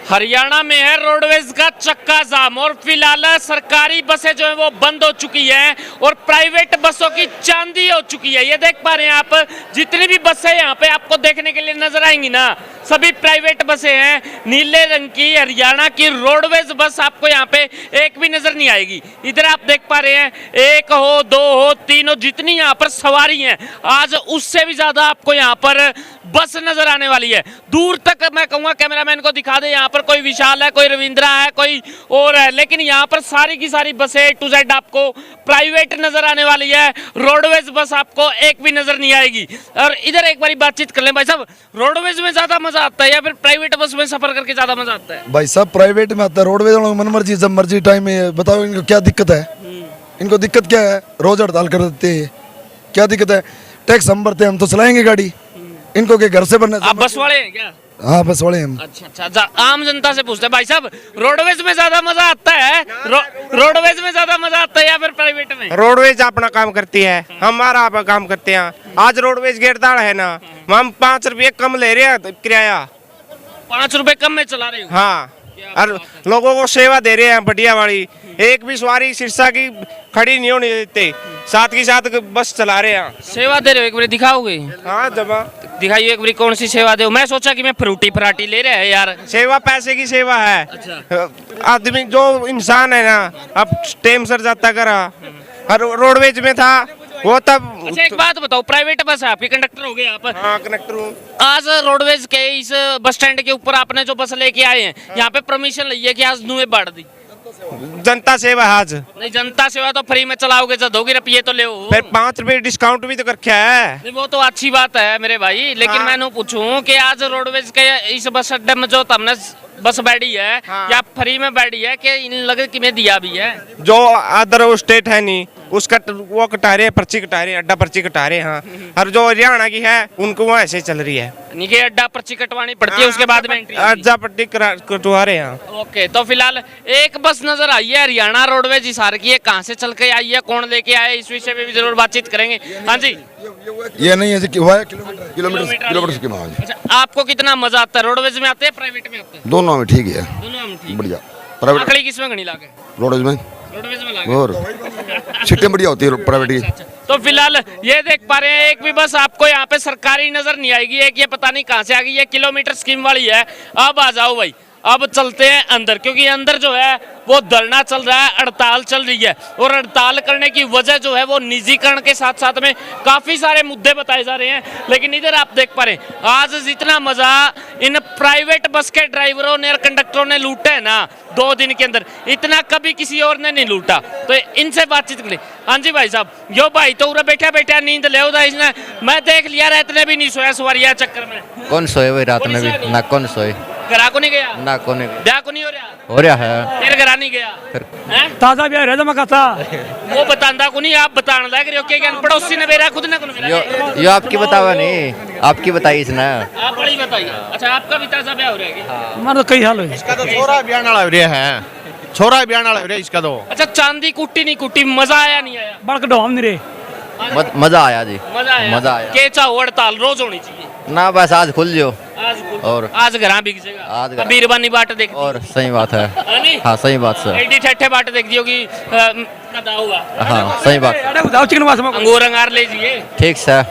हरियाणा में है रोडवेज का चक्का जाम और फिलहाल सरकारी बसें जो है वो बंद हो चुकी है और प्राइवेट बसों की चांदी हो चुकी है। ये देख पा रहे हैं आप, जितनी भी बसें यहाँ पे आपको देखने के लिए नजर आएंगी ना, सभी प्राइवेट बसें हैं। नीले रंग की हरियाणा की रोडवेज बस आपको यहाँ पे एक भी नजर नहीं आएगी। इधर आप देख पा रहे हैं, एक हो, दो हो, तीन हो, जितनी यहाँ पर सवारी हैं आज उससे भी ज्यादा आपको यहाँ पर बस नजर आने वाली है। दूर तक मैं कहूँगा कैमरामैन को दिखा दे, यहाँ पर कोई विशाल है, कोई रविंद्रा है, कोई और है, लेकिन यहाँ पर सारी की सारी बसें A to Z आपको प्राइवेट नजर आने वाली है। रोडवेज बस आपको एक भी नजर नहीं आएगी। और इधर एक बारी बातचीत कर लें भाई साहब, रोडवेज में ज्यादा मजा आता है या फिर प्राइवेट बस में सफर करके ज्यादा मजा आता है? भाई साहब प्राइवेट में आता है, रोडवेज वालों को मन मर्जी जब मर्जी टाइम में। बताओ इनको क्या दिक्कत है? इनको दिक्कत क्या है? रोज हड़ताल कर देते हैं, क्या दिक्कत है? टैक्स हम भरते हैं, हम तो चलाएंगे गाड़ी। इनको के घर से भरना। आप बस वाले हैं क्या? हाँ बस वाले हम। अच्छा, आम जनता से पूछते हैं भाई साहब, रोडवेज में ज्यादा मजा आता है रोडवेज में ज्यादा मजा आता है या फिर प्राइवेट में? रोडवेज अपना काम करती है, हमारा अपना काम करते हैं। आज रोडवेज की हड़ताल है ना, हम 5 रुपये कम ले रहे हैं किराया। 5 रुपए कम में चला रहे हो? हाँ, और लोगों को सेवा दे रहे हैं बढ़िया वाली। एक भी सवारी सिरसा की खड़ी नहीं होने देते, साथ ही साथ बस चला रहे हैं। सेवा दे रहे हो? एक बार दिखाओगे? हाँ जमा दिखाइए एक बार, कौन सी सेवा दे? मैं सोचा कि मैं फ्रूटी फराटी ले रहे हैं यार। सेवा पैसे की सेवा है। अच्छा। आदमी जो इंसान है ना, अब टाइम सर जाता करा। और रोडवेज में था वो तब। अच्छा एक बात बताओ, प्राइवेट बस है आपकी, कंडक्टर हो गए आप? हाँ कंडक्टर हूँ। आज रोडवेज के इस बस स्टैंड के ऊपर आपने जो बस लेके आए हैं, यहाँ पे परमिशन ली है कि आज नुए बांट दी? जनता सेवा आज नहीं, जनता सेवा तो फ्री में चलाओगे, जब दोगे रुपये तो ले। फिर 5 रुपए डिस्काउंट भी तो रखा है। नहीं, वो तो अच्छी बात है मेरे भाई, लेकिन मैंने पूछूं कि आज रोडवेज के इस बस अड्डे में जो तुमने बस बैठी है, हाँ। या फ्री में बैठी है कि इन लगे कि मैं दिया भी है? जो अदर स्टेट है नहीं उसका वो कटा रहे, पर्ची कटा रहे, अड्डा पर्ची कटा रहे। हाँ, और जो हरियाणा की है उनको वो ऐसे चल रही है। नहीं कि अड्डा पर्ची कटवानी पड़ती है, उसके बाद में एंट्री होती है। अड्डा पट्टी कटवा रहे हैं। ओके, तो फिलहाल एक बस नजर आई है हरियाणा रोडवेज हिसार की है, कहाँ से चल के आई है, कौन लेके आया, इस विषय में भी जरूर बातचीत करेंगे। हाँ जी, ये नहीं है किलोमीटर की मांग। अच्छा, आपको कितना मजा आता है? रोडवेज में आते हैं, प्राइवेट में आते हैं? दोनों में ठीक है, दोनों में ठीक। बढ़िया। प्राइवेट आखिरी किसमें घनी लागे? रोडवेज में, रोडवेज में लागे। और सीटें बढ़िया होती है प्राइवेट की। अच्छा, तो फिलहाल ये देख पा रहे हैं, एक भी बस आपको यहाँ पे सरकारी नजर नहीं आएगी। एक ये पता नहीं कहाँ से आ गई, ये किलोमीटर स्कीम वाली है। अब आ जाओ भाई, अब चलते हैं अंदर, क्योंकि अंदर जो है वो धरना चल रहा है, हड़ताल चल रही है। और हड़ताल करने की वजह जो है वो निजीकरण के साथ साथ में काफी सारे मुद्दे बताए जा रहे हैं। लेकिन इधर आप देख पा रहे हैं, आज जितना मजा इन प्राइवेट बस के ड्राइवरों ने और कंडक्टरों ने लूटा है ना 2 दिन के अंदर, इतना कभी किसी और ने नहीं लूटा। तो इनसे बातचीत कर ली। हाँ जी भाई साहब, यो भाई तो उरा बैठा बैठा नींद ले उदा, इसने मैं देख लिया रात ने भी नहीं सोया सवारिया चक्कर में। कौन सोए भाई रात में भी ना? कौन सोए? घरा को नहीं गया ना कौन ब्याह को नहीं हो रहा? हो रहा है फिर घरा नहीं गया हैं? ताजा ब्याह रहा मैं कहता वो बतांदा को नहीं, आप बताने लग रहे हो कि पड़ोसी ने मेरा खुद ना यो आपकी बतावा नहीं, आपकी बताई इसने। आप बड़ी बताइए। अच्छा, आपका भी ताजा ब्याह हो रहा है? हमारा तो कई हाल है। इसका तो छोरा ब्याह वाला हो रहा है, छोरा ब्याह वाला हो रहा है इसका तो। अच्छा, चांदी कुट्टी नहीं कुट्टी, मजा आया नहीं आया? बड़क डोम नहीं रे। मजा आया जी, मजा आया। के चाहो हड़ताल रोज होनी चाहिए? ना बस आज खुल जो और आज घरा बिक जाएगा, बीरबानी बाट देख और सही बात है। हाँ सही बात सर, एडी ठट्ठे बाट देख दियो कि कदा हुआ। हाँ सही बात, अंगूर अंगार ले जिए। ठीक सर।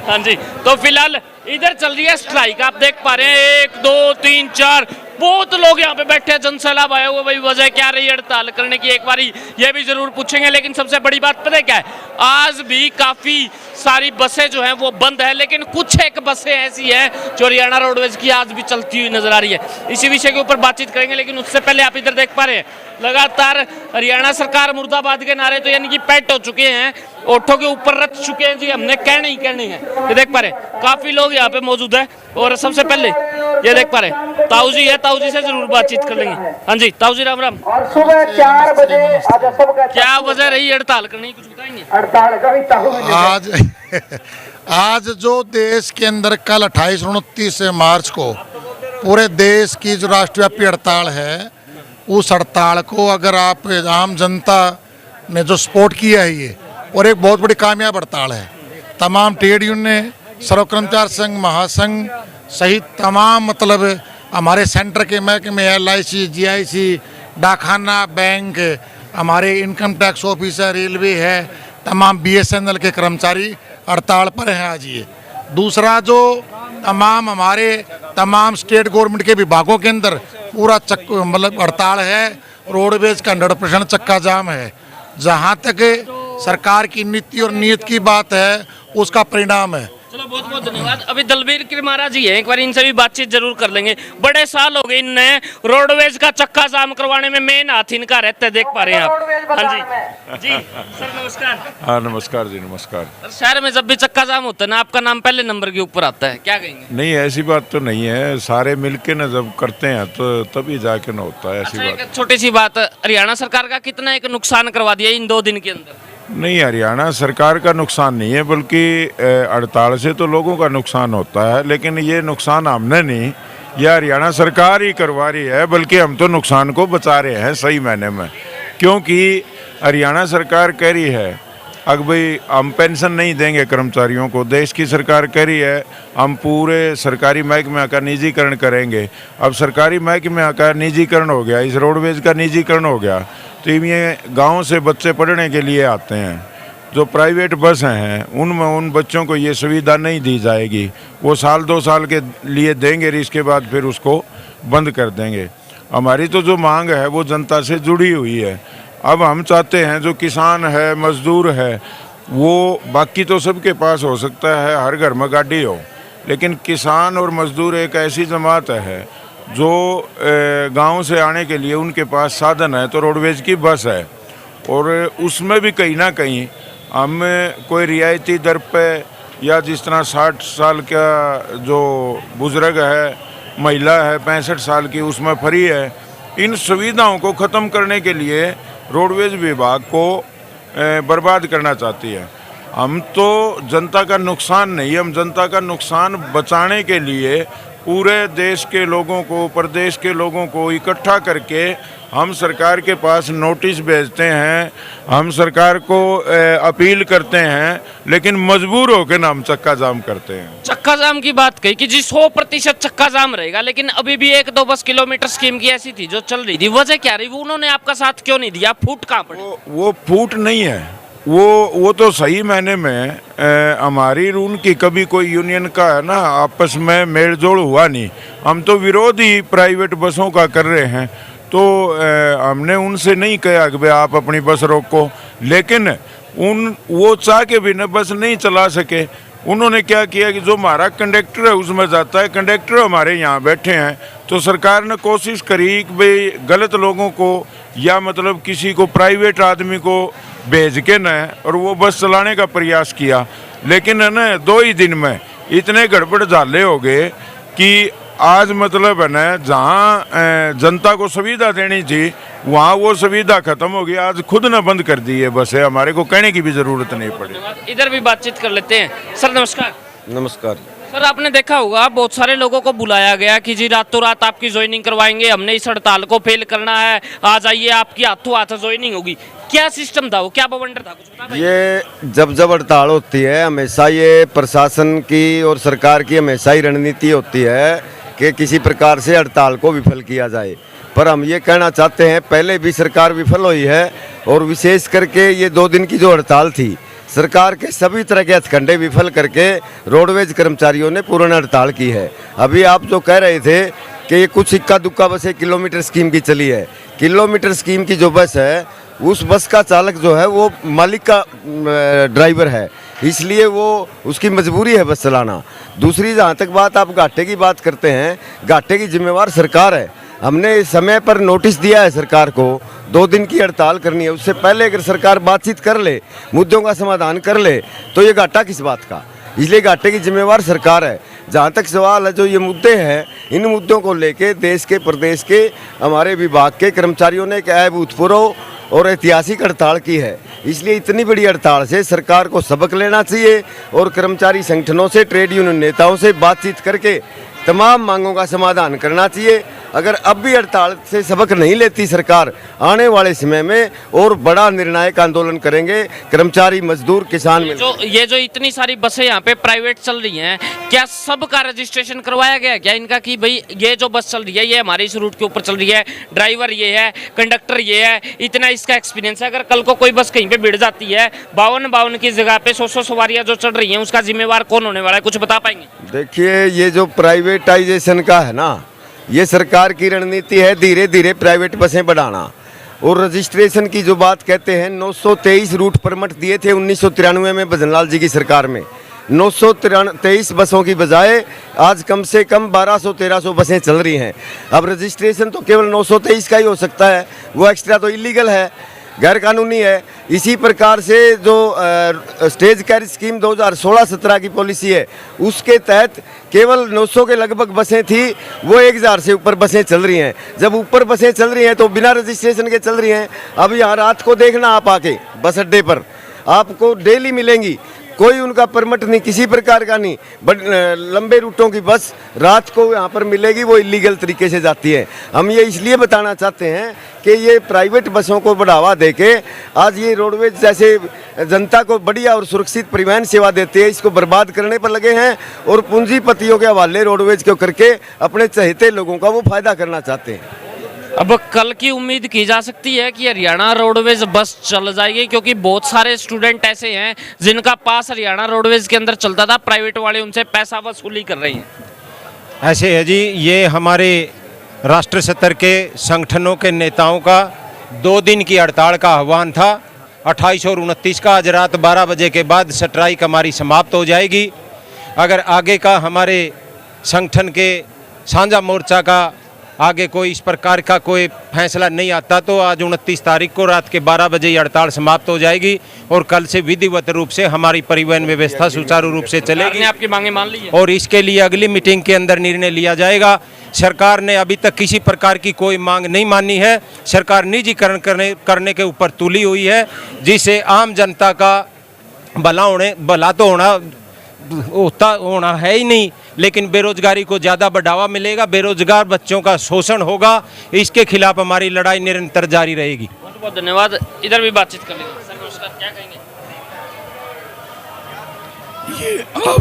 हाँ जी, तो फिलहाल इधर चल रही है स्ट्राइक, आप देख पा रहे हैं 1 2 3 4 बहुत लोग यहाँ पे बैठे हैं, जनसैलाब आया हुआ। भाई वजह क्या रही है हड़ताल करने की, एक बारी ये भी जरूर पूछेंगे। लेकिन सबसे बड़ी बात पता है क्या है, आज भी काफी सारी बसें जो हैं वो बंद है, लेकिन कुछ एक बसें ऐसी हैं जो हरियाणा रोडवेज की आज भी चलती हुई नजर आ रही है। इसी विषय के ऊपर बातचीत करेंगे, लेकिन उससे पहले आप इधर देख पा रहे हैं लगातार हरियाणा सरकार मुर्दाबाद के नारे तो यानी कि पेट हो चुके हैं, ओठों के ऊपर रच चुके हैं जी, हमने कहने ही कहने हैं। ये देख पा रहे काफी लोग यहाँ पे मौजूद है। और सबसे पहले ये देख पा रहे ताऊ जी है, ताऊ जी से जरूर बातचीत कर लेंगे। हाँ जी ताऊ जी, राम राम। और सुबह 4 बजे क्या वजह रही हड़ताल करने की, कुछ बताएंगे? आज जो देश के अंदर कल 28 और 29 मार्च को पूरे देश की जो राष्ट्रव्यापी हड़ताल है, उस हड़ताल को अगर आप आम जनता ने जो सपोर्ट किया है ये, और एक बहुत बड़ी कामयाब हड़ताल है। तमाम ट्रेड यूनियन, सर्व कर्मचारी संघ, महासंघ सहित तमाम मतलब हमारे सेंटर के महकमे LIC, GIC, डाकखाना, बैंक, हमारे इनकम टैक्स ऑफिसर, रेलवे है, तमाम BSNL के कर्मचारी हड़ताल पर हैं आज ये। दूसरा जो तमाम स्टेट गवर्नमेंट के विभागों के अंदर पूरा मतलब हड़ताल है, रोडवेज का 100% चक्का जाम है। जहाँ तक सरकार की नीति और नीयत की बात है उसका परिणाम है। चलो बहुत बहुत धन्यवाद। अभी दलबीर किरमारा जी हैं, एक बार इनसे भी बातचीत जरूर कर लेंगे। बड़े साल हो गए इनने रोडवेज का चक्का जाम करवाने में, मेन हाथ इनका रहता है, देख पा रहे हैं आप। हाँ जी जी सर नमस्कार। हाँ नमस्कार जी नमस्कार। शहर में जब भी चक्का जाम होता है ना, आपका नाम पहले नंबर के ऊपर आता है, क्या कहेंगे? नहीं ऐसी बात तो नहीं है, सारे मिलके ना जब करते हैं तो तभी जाके ना होता है ऐसी अच्छा, बात। एक छोटी सी बात, हरियाणा सरकार का कितना एक नुकसान करवा दिया इन 2 दिन के अंदर? नहीं हरियाणा सरकार का नुकसान नहीं है, बल्कि हड़ताल से तो लोगों का नुकसान होता है, लेकिन ये नुकसान हमने नहीं, यह हरियाणा सरकार ही करवा रही है, बल्कि हम तो नुकसान को बचा रहे हैं सही मायने में। क्योंकि हरियाणा सरकार कह रही है अब भाई हम पेंशन नहीं देंगे कर्मचारियों को, देश की सरकार कह रही है हम पूरे सरकारी महकमे का निजीकरण करेंगे। अब सरकारी महकमे का निजीकरण हो गया, इस रोडवेज का निजीकरण हो गया, तो ये गांव से बच्चे पढ़ने के लिए आते हैं, जो प्राइवेट बस हैं उनमें उन बच्चों को ये सुविधा नहीं दी जाएगी। वो 1-2 साल के लिए देंगे, इसके बाद फिर उसको बंद कर देंगे। हमारी तो जो मांग है वो जनता से जुड़ी हुई है। अब हम चाहते हैं जो किसान है, मजदूर है, वो बाकी तो सबके पास हो सकता है, हर घर में गाड़ी हो, लेकिन किसान और मजदूर एक ऐसी जमात है जो गांव से आने के लिए उनके पास साधन है तो रोडवेज की बस है, और उसमें भी कहीं ना कहीं हम कोई रियायती दर पे, या जिस तरह 60 साल का जो बुजुर्ग है, महिला है 65 साल की, उसमें फ्री है। इन सुविधाओं को ख़त्म करने के लिए रोडवेज विभाग को बर्बाद करना चाहती है। हम तो जनता का नुकसान नहीं, हम जनता का नुकसान बचाने के लिए पूरे देश के लोगों को, प्रदेश के लोगों को इकट्ठा करके हम सरकार के पास नोटिस भेजते हैं, हम सरकार को अपील करते हैं, लेकिन मजबूर होकर ना हम चक्का जाम करते हैं। चक्का जाम की बात कही कि जी 100% चक्का जाम रहेगा, लेकिन अभी भी 1-2 बस किलोमीटर स्कीम की ऐसी थी जो चल रही थी, वजह क्या रही? वो उन्होंने आपका साथ क्यों नहीं दिया? फूट कहाँ पड़ी? वो फूट नहीं है, वो तो सही मायने में हमारी उनकी कभी कोई यूनियन का है ना आपस में मेल जोड़ हुआ नहीं। हम तो विरोध ही प्राइवेट बसों का कर रहे हैं, तो हमने उनसे नहीं कहा कि भाई आप अपनी बस रोको, लेकिन वो चाह के भी न बस नहीं चला सके। उन्होंने क्या किया कि जो हमारा कंडक्टर है उसमें जाता है, कंडक्टर हमारे यहाँ बैठे हैं, तो सरकार ने कोशिश करी कि भाई गलत लोगों को या मतलब किसी को प्राइवेट आदमी को भेज के न और वो बस चलाने का प्रयास किया, लेकिन है ना 2 ही दिन में इतने गड़बड़ झाले हो गए कि आज मतलब है ना जहाँ जनता को सुविधा देनी थी वहाँ वो सुविधा खत्म हो गई। आज खुद न बंद कर दी है बसें, हमारे को कहने की भी जरूरत नहीं पड़ी। इधर भी बातचीत कर लेते हैं। सर नमस्कार। नमस्कार सर, आपने देखा होगा बहुत सारे लोगों को बुलाया गया कि जी रातों रात आपकी ज्वाइनिंग करवाएंगे, हमने इस हड़ताल को फेल करना है, आ जाइए आपकी हाथों हाथ ज्वाइनिंग होगी। क्या सिस्टम था वो, क्या बवंडर था, कुछ बता भाई? ये जब हड़ताल होती है हमेशा ये प्रशासन की और सरकार की हमेशा ही रणनीति होती है कि किसी प्रकार से हड़ताल को विफल किया जाए, पर हम ये कहना चाहते हैं पहले भी सरकार विफल हुई है, और विशेष करके ये 2 दिन की जो हड़ताल थी सरकार के सभी तरह के हथकंडे विफल करके रोडवेज कर्मचारियों ने पूर्ण हड़ताल की है। अभी आप जो कह रहे थे कि ये कुछ इक्का दुक्का बसें किलोमीटर स्कीम की चली है, किलोमीटर स्कीम की जो बस है उस बस का चालक जो है वो मालिक का ड्राइवर है, इसलिए वो उसकी मजबूरी है बस चलाना। दूसरी जहाँ तक बात आप घाटे की बात करते हैं, घाटे की जिम्मेवार सरकार है। हमने समय पर नोटिस दिया है सरकार को 2 दिन की हड़ताल करनी है, उससे पहले अगर सरकार बातचीत कर ले, मुद्दों का समाधान कर ले, तो ये घाटा किस बात का? इसलिए घाटे की जिम्मेवार सरकार है। जहाँ तक सवाल है जो ये मुद्दे हैं, इन मुद्दों को लेके देश के प्रदेश के हमारे विभाग के कर्मचारियों ने एक अभूतपूर्व और ऐतिहासिक हड़ताल की है। इसलिए इतनी बड़ी हड़ताल से सरकार को सबक लेना चाहिए और कर्मचारी संगठनों से, ट्रेड यूनियन नेताओं से बातचीत करके तमाम मांगों का समाधान करना चाहिए। अगर अब भी हड़ताल से सबक नहीं लेती सरकार, आने वाले समय में और बड़ा निर्णायक आंदोलन करेंगे कर्मचारी, मजदूर, किसान मिलकर। ये जो इतनी सारी बसें यहाँ पे प्राइवेट चल रही हैं, क्या सबका रजिस्ट्रेशन करवाया गया क्या इनका कि भाई ये जो बस चल रही है ये हमारे इस रूट के ऊपर चल रही है, ड्राइवर ये है, कंडक्टर ये है, इतना इसका एक्सपीरियंस है, अगर कल को कोई बस कहीं पे भिड़ जाती है 52 की जगह पे 100 सवारियां जो चढ़ रही हैं, उसका जिम्मेवार कौन होने वाला है, कुछ बता पाएंगे? देखिए, ये जो प्राइवेटाइजेशन का है ना, ये सरकार की रणनीति है, धीरे धीरे प्राइवेट बसें बढ़ाना। और रजिस्ट्रेशन की जो बात कहते हैं, 923 रूट परमिट दिए थे 1993 में भजनलाल जी की सरकार में। 923 बसों की बजाय आज कम से कम 1200-1300 बसें चल रही हैं। अब रजिस्ट्रेशन तो केवल 923 का ही हो सकता है, वो एक्स्ट्रा तो इलीगल है, गैर कानूनी है। इसी प्रकार से जो स्टेज कैरिज स्कीम 2016-17 की पॉलिसी है, उसके तहत केवल 900 के लगभग बसें थी, वो 1000 से ऊपर बसें चल रही हैं। जब ऊपर बसें चल रही हैं तो बिना रजिस्ट्रेशन के चल रही हैं। अब यहाँ रात को देखना आप आके बस अड्डे पर, आपको डेली मिलेंगी, कोई उनका परमिट नहीं, किसी प्रकार का नहीं, बट लंबे रूटों की बस रात को यहाँ पर मिलेगी, वो इलीगल तरीके से जाती है। हम ये इसलिए बताना चाहते हैं कि ये प्राइवेट बसों को बढ़ावा देके आज ये रोडवेज जैसे जनता को बढ़िया और सुरक्षित परिवहन सेवा देते हैं, इसको बर्बाद करने पर लगे हैं और पूंजीपतियों के हवाले रोडवेज को करके अपने चहेते लोगों का वो फायदा करना चाहते हैं। अब कल की उम्मीद की जा सकती है कि हरियाणा रोडवेज बस चल जाएगी, क्योंकि बहुत सारे स्टूडेंट ऐसे हैं जिनका पास हरियाणा रोडवेज के अंदर चलता था, प्राइवेट वाले उनसे पैसा वसूली कर रहे हैं। ऐसे है जी, ये हमारे राष्ट्र स्तर के संगठनों के नेताओं का 2 दिन की हड़ताल का आह्वान था। 28 और 29 का आज रात 12 बजे के बाद स्ट्राइक हमारी समाप्त हो जाएगी। अगर आगे का हमारे संगठन के साझा मोर्चा का आगे कोई इस प्रकार का कोई फैसला नहीं आता तो आज 29 तारीख को रात के 12 बजे ये हड़ताल समाप्त हो जाएगी और कल से विधिवत रूप से हमारी परिवहन व्यवस्था सुचारू रूप से चलेगी। आपकी मांगे मान ली है और इसके लिए अगली मीटिंग के अंदर निर्णय लिया जाएगा। सरकार ने अभी तक किसी प्रकार की कोई मांग नहीं मानी है। सरकार निजीकरण करने के ऊपर तुली हुई है, जिससे आम जनता का भला तो होना है ही नहीं, लेकिन बेरोजगारी को ज़्यादा बढ़ावा मिलेगा, बेरोजगार बच्चों का शोषण होगा। इसके खिलाफ हमारी लड़ाई निरंतर जारी रहेगी। बहुत बहुत धन्यवाद। इधर भी बातचीत कर लेंगे। सर नमस्कार, क्या कहेंगे?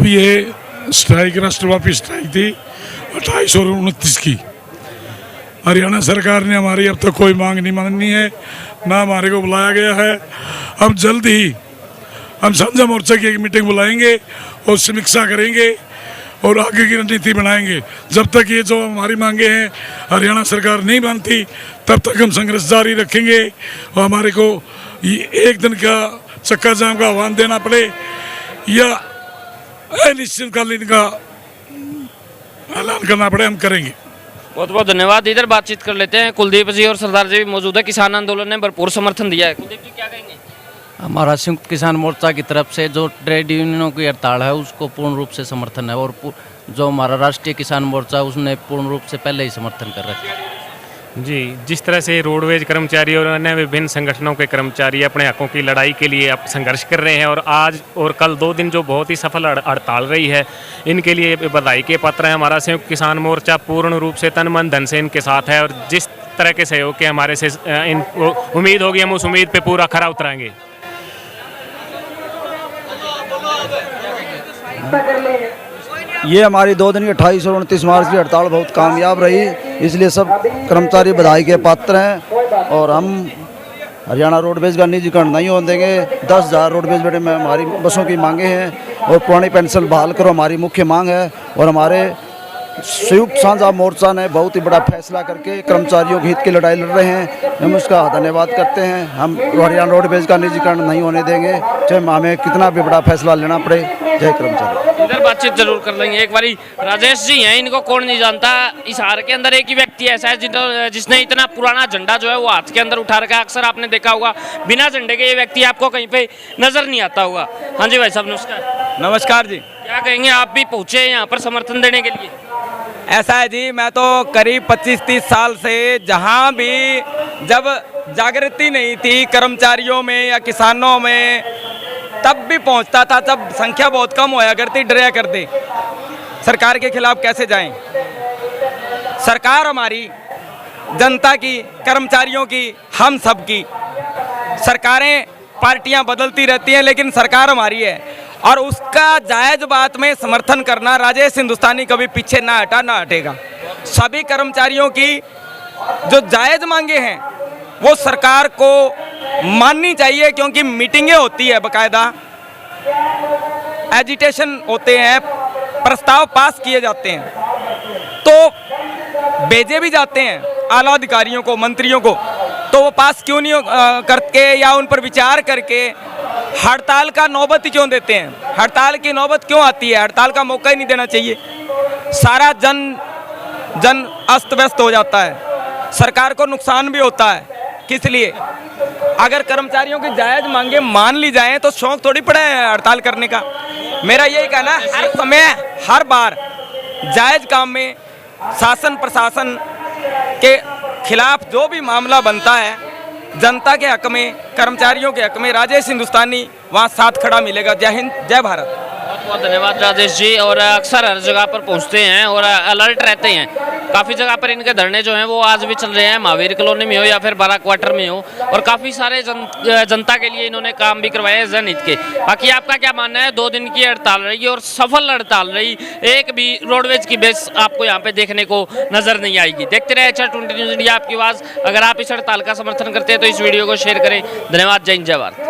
ये स्ट्राइक राष्ट्रव्यापी स्ट्राइक थी 28 और 29 की। हरियाणा सरकार ने हमारी अब तक कोई मांग नहीं मानी है, ना हमारे को बुलाया गया है। अब जल्द ही हम साझा मोर्चा की एक मीटिंग बुलाएंगे और समीक्षा करेंगे और आगे की रणनीति बनाएंगे। जब तक ये जो हमारी मांगे हैं हरियाणा सरकार नहीं मानती, तब तक हम संघर्ष जारी रखेंगे और हमारे को एक दिन का चक्का जाम का आह्वान देना पड़े या अनिश्चितकालीन का ऐलान करना पड़े, हम करेंगे। बहुत बहुत धन्यवाद। इधर बातचीत कर लेते हैं। कुलदीप जी और सरदार जी भी मौजूद है। किसान आंदोलन ने भरपूर समर्थन दिया है। कुलदीप जी क्या कहेंगे? हमारा संयुक्त किसान मोर्चा की तरफ से जो ट्रेड यूनियनों की हड़ताल है उसको पूर्ण रूप से समर्थन है और जो हमारा राष्ट्रीय किसान मोर्चा उसने पूर्ण रूप से पहले ही समर्थन कर रखा है। जी, जिस तरह से रोडवेज कर्मचारी और अन्य विभिन्न संगठनों के कर्मचारी अपने हकों की लड़ाई के लिए अब संघर्ष कर रहे हैं और आज और कल 2 दिन जो बहुत ही सफल हड़ताल रही है, इनके लिए बधाई के पात्र हैं। हमारा संयुक्त किसान मोर्चा पूर्ण रूप से तन मन धन से इनके साथ है और जिस तरह के सहयोग के हमारे से उम्मीद होगी, हम उस उम्मीद पर पूरा खरा उतराएंगे। ये हमारी 2 दिन की 28 और 29 मार्च की हड़ताल बहुत कामयाब रही, इसलिए सब कर्मचारी बधाई के पात्र हैं और हम हरियाणा रोडवेज का निजीकरण नहीं होने देंगे। 10,000 रोडवेज बेटे में हमारी बसों की मांगे हैं और पुरानी पेंशन बहाल करो हमारी मुख्य मांग है। और हमारे संयुक्त साझा मोर्चा ने बहुत ही बड़ा फैसला करके कर्मचारियों के हित की लड़ाई लड़ रहे हैं, हम उसका धन्यवाद करते हैं। हम हरियाणा रोडवेज का निजीकरण नहीं होने देंगे, चाहे हमें कितना भी बड़ा फैसला लेना पड़े। जय कर्मचारी। इधर बातचीत जरूर कर लेंगे। एक बारी राजेश जी हैं, इनको कौन नहीं जानता। इस हार के अंदर एक ही व्यक्ति ऐसा है जिसने इतना पुराना झंडा जो है वो हाथ के अंदर उठा रखा है। अक्सर आपने देखा होगा बिना झंडे के ये व्यक्ति आपको कहीं पे नजर नहीं आता होगा। हाँ जी भाई साहब नमस्कार। नमस्कार जी। क्या कहेंगे, आप भी पहुंचे यहाँ पर समर्थन देने के लिए? ऐसा है जी, मैं तो करीब 25-30 साल से जहाँ भी जब जागृति नहीं थी कर्मचारियों में या किसानों में तब भी पहुँचता था। तब संख्या बहुत कम होया करती, डरा करते सरकार के खिलाफ कैसे जाएं। सरकार हमारी जनता की, कर्मचारियों की, हम सब की। सरकारें, पार्टियां बदलती रहती हैं, लेकिन सरकार हमारी है और उसका जायज़ बात में समर्थन करना राजेश हिंदुस्तानी कभी पीछे ना हटा, ना हटेगा। सभी कर्मचारियों की जो जायज़ मांगे हैं वो सरकार को माननी चाहिए, क्योंकि मीटिंगें होती है, बाकायदा एजिटेशन होते हैं, प्रस्ताव पास किए जाते हैं, तो भेजे भी जाते हैं आला अधिकारियों को, मंत्रियों को, तो वो पास क्यों नहीं करके या उन पर विचार करके हड़ताल का नौबत ही क्यों देते हैं? हड़ताल की नौबत क्यों आती है? हड़ताल का मौका ही नहीं देना चाहिए। सारा जन अस्त व्यस्त हो जाता है, सरकार को नुकसान भी होता है। किस लिए? अगर कर्मचारियों की जायज़ मांगे मान ली जाएं तो शौक थोड़ी पड़ा है हड़ताल करने का। मेरा यही कहना है, हर समय, हर बार जायज़ काम में शासन प्रशासन के खिलाफ जो भी मामला बनता है, जनता के हक में, कर्मचारियों के हक में, राजेश हिंदुस्तानी वहाँ साथ खड़ा मिलेगा। जय हिंद, जय भारत। बहुत बहुत धन्यवाद राजेश जी। और अक्सर हर जगह पर पहुंचते हैं और अलर्ट रहते हैं। काफ़ी जगह पर इनके धरने जो हैं वो आज भी चल रहे हैं, महावीर कॉलोनी में हो या फिर बारा क्वार्टर में हो, और काफ़ी सारे जनता के लिए इन्होंने काम भी करवाए हैं जनहित के। बाकी आपका क्या मानना है? 2 दिन की हड़ताल रही और सफल हड़ताल रही, एक भी रोडवेज की बस आपको यहाँ पे देखने को नजर नहीं आएगी। देखते रहे HR20 न्यूज़ इंडिया, आपकी आवाज़। अगर आप इस हड़ताल का समर्थन करते हैं तो इस वीडियो को शेयर करें। धन्यवाद। जय हिंद, जय भारत।